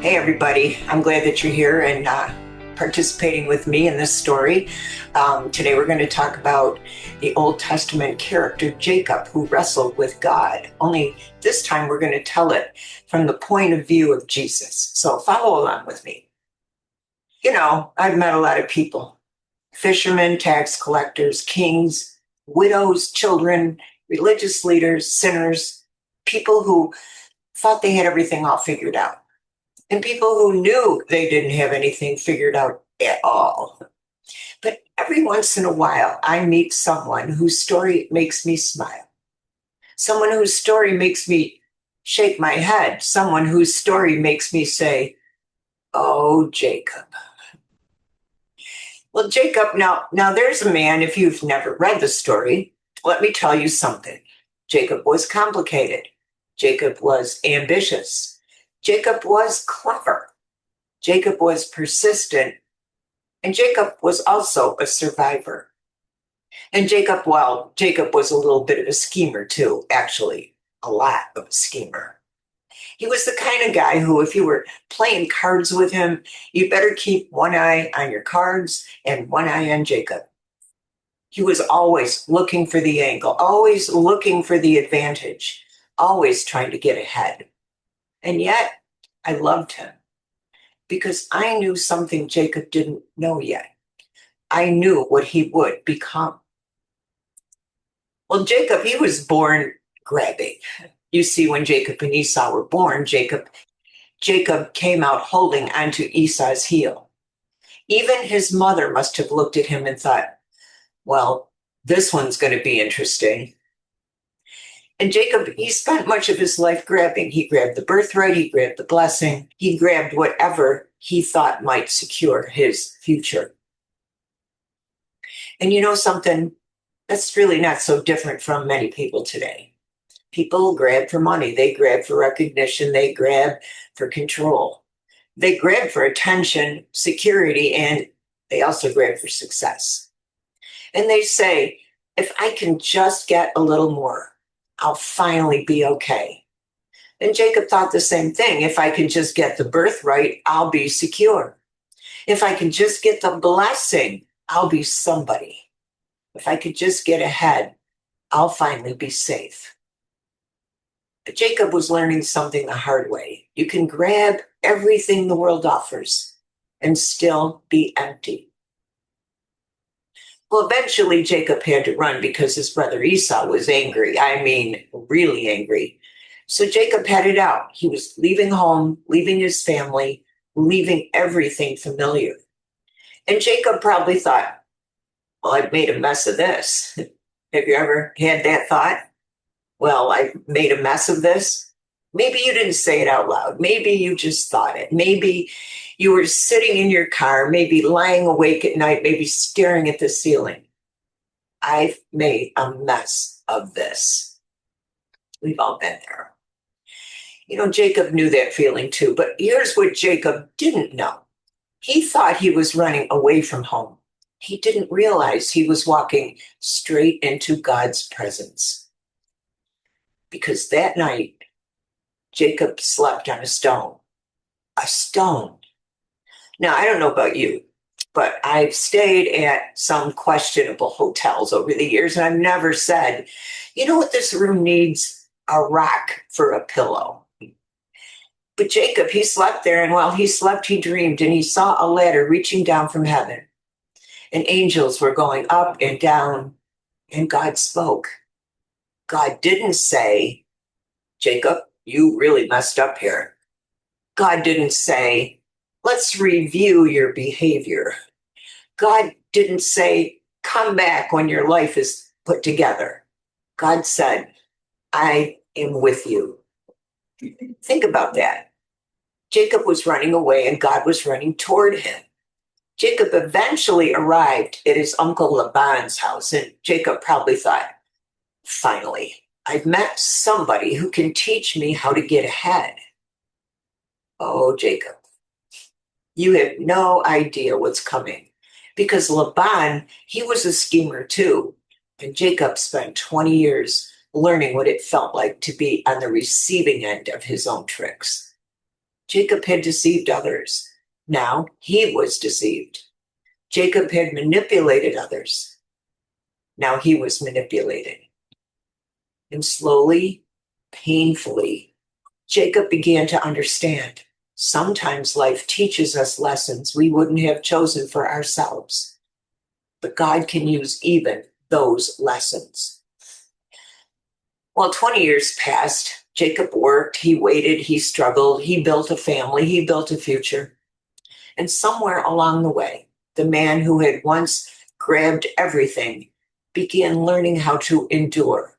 Hey, everybody. I'm glad that you're here and participating with me in this story. Today, we're going to talk about the Old Testament character Jacob, who wrestled with God. Only this time, we're going to tell it from the point of view of Jesus. So, follow along with me. I've met a lot of people: fishermen, tax collectors, kings, widows, children, religious leaders, sinners, people who thought they had everything all figured out, and people who knew they didn't have anything figured out at all. But every once in a while, I meet someone whose story makes me smile, someone whose story makes me shake my head, someone whose story makes me say, "Oh, Jacob." Well, Jacob, now there's a man. If you've never read the story, let me tell you something. Jacob was complicated. Jacob was ambitious. Jacob was clever. Jacob was persistent, and Jacob was also a survivor. And Jacob was a little bit of a schemer too, actually, a lot of a schemer. He was the kind of guy who, if you were playing cards with him, you better keep one eye on your cards and one eye on Jacob. He was always looking for the angle, always looking for the advantage, always trying to get ahead. And yet, I loved him, because I knew something Jacob didn't know yet. I knew what he would become. Well, Jacob, he was born grabbing. You see, when Jacob and Esau were born, Jacob came out holding onto Esau's heel. Even his mother must have looked at him and thought, well, this one's going to be interesting. And Jacob, he spent much of his life grabbing. He grabbed the birthright, he grabbed the blessing, he grabbed whatever he thought might secure his future. And you know something? That's really not so different from many people today. People grab for money, they grab for recognition, they grab for control. They grab for attention, security, and they also grab for success. And they say, if I can just get a little more, I'll finally be okay. And Jacob thought the same thing. If I can just get the birthright, I'll be secure. If I can just get the blessing, I'll be somebody. If I could just get ahead, I'll finally be safe. But Jacob was learning something the hard way. You can grab everything the world offers and still be empty. Well, eventually Jacob had to run because his brother Esau was angry. I mean, really angry. So Jacob headed out. He was leaving home, leaving his family, leaving everything familiar. And Jacob probably thought, well, I've made a mess of this. Have you ever had that thought? Well, I've made a mess of this. Maybe you didn't say it out loud. Maybe you just thought it. Maybe you were sitting in your car, maybe lying awake at night, maybe staring at the ceiling. I've made a mess of this. We've all been there. You know, Jacob knew that feeling too, but here's what Jacob didn't know. He thought he was running away from home. He didn't realize he was walking straight into God's presence. Because that night, Jacob slept on a stone. A stone. Now, I don't know about you, but I've stayed at some questionable hotels over the years, and I've never said, you know what this room needs? A rock for a pillow. But Jacob, he slept there, and while he slept, he dreamed, and he saw a ladder reaching down from heaven. And angels were going up and down, and God spoke. God didn't say, Jacob, you really messed up here. God didn't say, let's review your behavior. God didn't say, come back when your life is put together. God said, I am with you. Think about that. Jacob was running away and God was running toward him. Jacob eventually arrived at his uncle Laban's house, and Jacob probably thought, finally, I've met somebody who can teach me how to get ahead. Oh, Jacob, you have no idea what's coming, because Laban, he was a schemer too. And Jacob spent 20 years learning what it felt like to be on the receiving end of his own tricks. Jacob had deceived others. Now he was deceived. Jacob had manipulated others. Now he was manipulated. And slowly, painfully, Jacob began to understand. Sometimes life teaches us lessons we wouldn't have chosen for ourselves. But God can use even those lessons. Well, 20 years passed. Jacob worked, he waited, he struggled, he built a family, he built a future. And somewhere along the way, the man who had once grabbed everything began learning how to endure.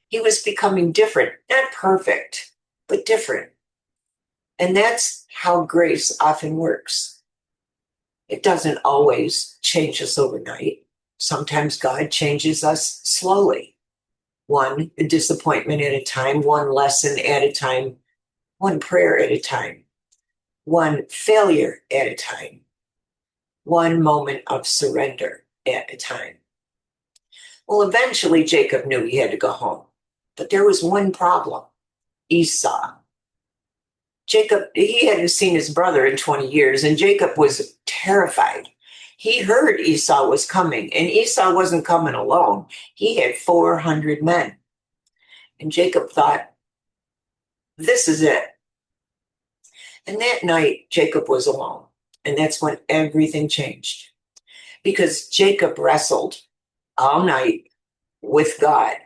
He was becoming different, not perfect, but different. And that's how grace often works. It doesn't always change us overnight. Sometimes God changes us slowly. One disappointment at a time, one lesson at a time, one prayer at a time, one failure at a time, one moment of surrender at a time. Well, eventually Jacob knew he had to go home, but there was one problem: Esau. Jacob, he hadn't seen his brother in 20 years, and Jacob was terrified. He heard Esau was coming, and Esau wasn't coming alone. He had 400 men. And Jacob thought, this is it. And that night, Jacob was alone. And that's when everything changed. Because Jacob wrestled all night with God.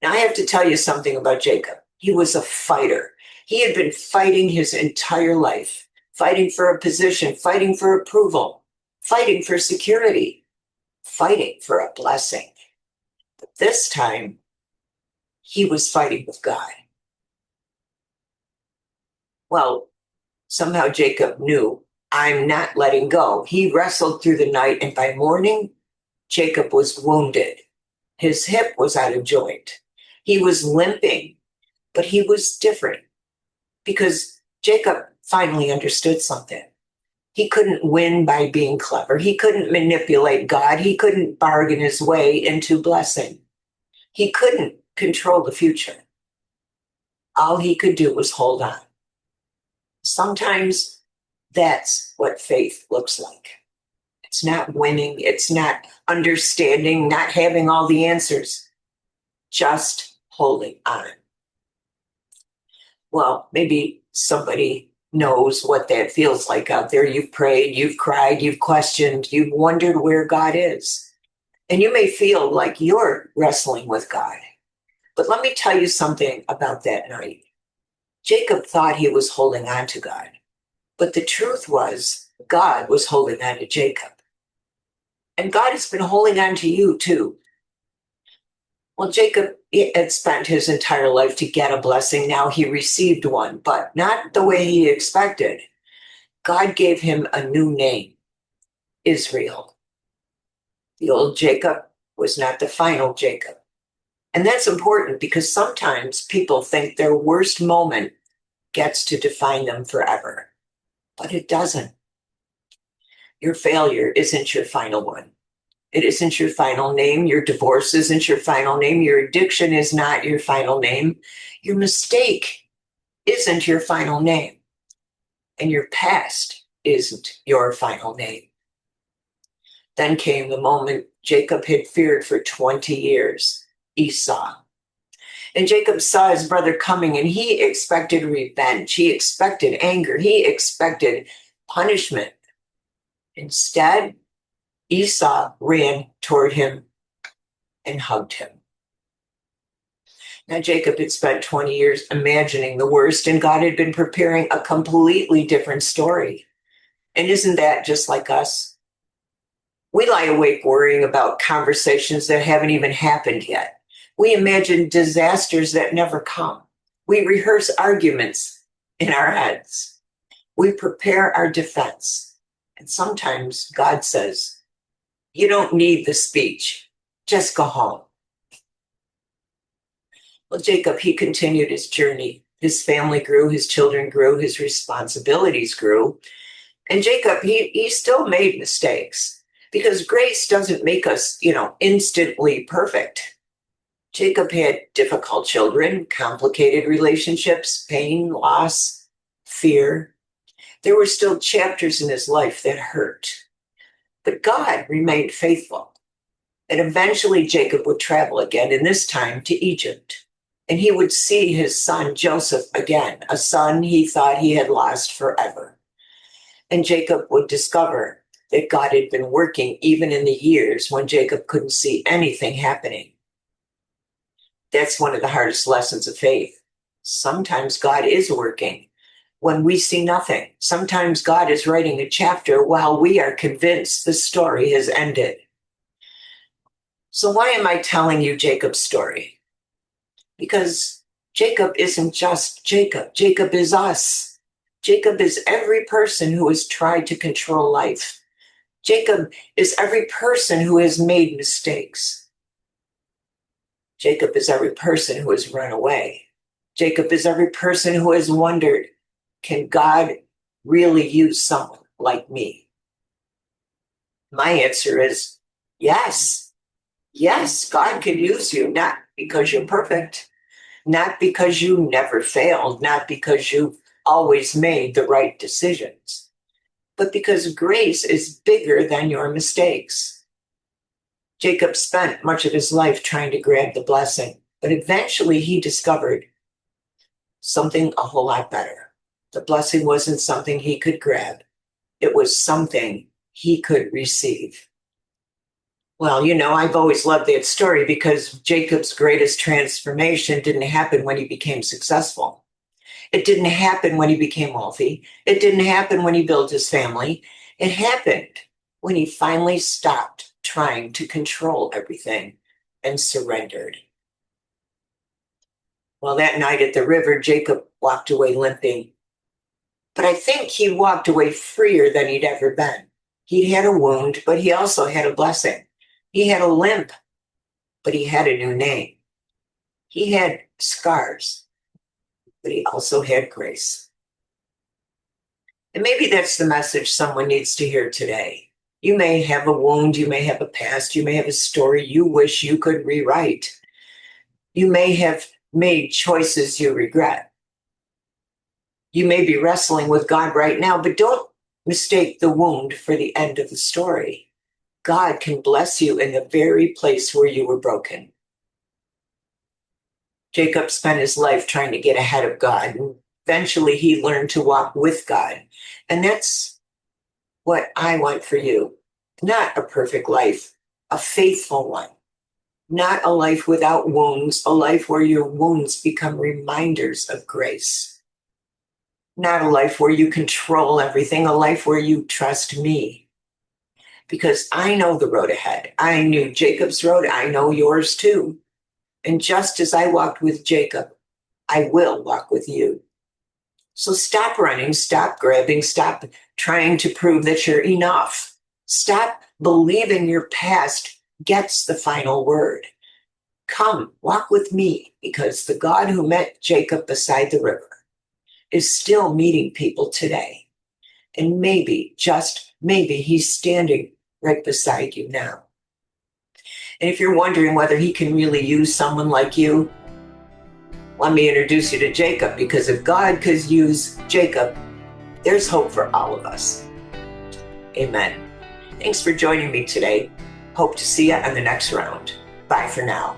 Now, I have to tell you something about Jacob. He was a fighter. He had been fighting his entire life, fighting for a position, fighting for approval, fighting for security, fighting for a blessing. But this time, he was fighting with God. Well, somehow Jacob knew, I'm not letting go. He wrestled through the night, and by morning, Jacob was wounded. His hip was out of joint. He was limping, but he was different because Jacob finally understood something. He couldn't win by being clever. He couldn't manipulate God. He couldn't bargain his way into blessing. He couldn't control the future. All he could do was hold on. Sometimes that's what faith looks like. It's not winning. It's not understanding, not having all the answers, just holding on. Well, maybe somebody knows what that feels like out there. You've prayed, you've cried, you've questioned, you've wondered where God is. And you may feel like you're wrestling with God. But let me tell you something about that night. Jacob thought he was holding on to God. But the truth was, God was holding on to Jacob. And God has been holding on to you too. Well, Jacob had spent his entire life to get a blessing. Now he received one, but not the way he expected. God gave him a new name, Israel. The old Jacob was not the final Jacob. And that's important because sometimes people think their worst moment gets to define them forever, but it doesn't. Your failure isn't your final one. It isn't your final name. Your divorce isn't your final name. Your addiction is not your final name. Your mistake isn't your final name. And your past isn't your final name. Then came the moment Jacob had feared for 20 years, Esau. And Jacob saw his brother coming and he expected revenge. He expected anger. He expected punishment. Instead, Esau ran toward him and hugged him. Now, Jacob had spent 20 years imagining the worst, and God had been preparing a completely different story. And isn't that just like us? We lie awake worrying about conversations that haven't even happened yet. We imagine disasters that never come. We rehearse arguments in our heads. We prepare our defense. And sometimes God says, you don't need the speech. Just go home. Well, Jacob, he continued his journey. His family grew, his children grew, his responsibilities grew. And Jacob, he still made mistakes because grace doesn't make us, instantly perfect. Jacob had difficult children, complicated relationships, pain, loss, fear. There were still chapters in his life that hurt. But God remained faithful. And eventually Jacob would travel again, and this time to Egypt. And he would see his son Joseph again, a son he thought he had lost forever. And Jacob would discover that God had been working even in the years when Jacob couldn't see anything happening. That's one of the hardest lessons of faith. Sometimes God is working when we see nothing. Sometimes God is writing a chapter while we are convinced the story has ended. So why am I telling you Jacob's story? Because Jacob isn't just Jacob. Jacob is us. Jacob is every person who has tried to control life. Jacob is every person who has made mistakes. Jacob is every person who has run away. Jacob is every person who has wondered, can God really use someone like me? My answer is yes. Yes, God can use you, not because you're perfect, not because you never failed, not because you always made the right decisions, but because grace is bigger than your mistakes. Jacob spent much of his life trying to grab the blessing, but eventually he discovered something a whole lot better. The blessing wasn't something he could grab. It was something he could receive. Well, I've always loved that story because Jacob's greatest transformation didn't happen when he became successful. It didn't happen when he became wealthy. It didn't happen when he built his family. It happened when he finally stopped trying to control everything and surrendered. Well, that night at the river, Jacob walked away limping. But I think he walked away freer than he'd ever been. He'd had a wound, but he also had a blessing. He had a limp, but he had a new name. He had scars, but he also had grace. And maybe that's the message someone needs to hear today. You may have a wound, you may have a past, you may have a story you wish you could rewrite. You may have made choices you regret. You may be wrestling with God right now, but don't mistake the wound for the end of the story. God can bless you in the very place where you were broken. Jacob spent his life trying to get ahead of God, and eventually he learned to walk with God. And that's what I want for you. Not a perfect life, a faithful one. Not a life without wounds, a life where your wounds become reminders of grace. Not a life where you control everything, a life where you trust me. Because I know the road ahead. I knew Jacob's road. I know yours too. And just as I walked with Jacob, I will walk with you. So stop running, stop grabbing, stop trying to prove that you're enough. Stop believing your past gets the final word. Come, walk with me, because the God who met Jacob beside the river is still meeting people today. And maybe, just maybe, he's standing right beside you now. And if you're wondering whether he can really use someone like you, let me introduce you to Jacob, because if God could use Jacob, there's hope for all of us. Amen. Thanks for joining me today. Hope to see you on the next round. Bye for now.